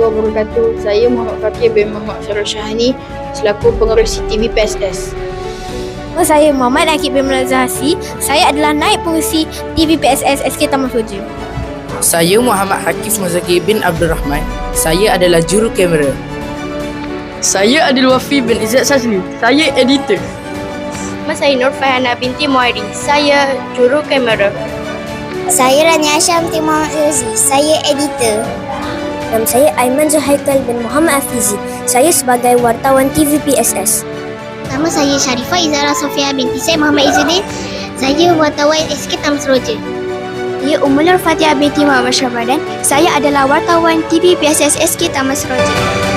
warahmatullahi wabarakatuh. Saya Muhammad Fakir bin Muhammad Syarul Syahani selaku pengurus CTV PSS. Nama saya Muhammad Akib bin Mulazah Hassi. Saya adalah naib pengurusi TV PSS SK Taman Soja. Saya Muhammad Hakif Muzaki bin Abdul Rahman. Saya adalah juru kamera. Saya Adil Wafi bin Izzat Sazli. Saya editor. Nama saya Nur Fahana binti Muhairi. Saya juru kamera. Saya Rania Syam bin Muhammad Yuzi. Saya editor. Nama saya Aiman Zuhaikal bin Muhammad Afizi. Saya sebagai wartawan TV PSS. Nama saya Sharifah Izara Sofia binti Syed Muhammad Izzuddin. Saya wartawan SK Taman Seroja. Saya Ummul Fatihah binti Muhammad Syahbadan. Saya adalah wartawan TV PSS SK Taman Seroja.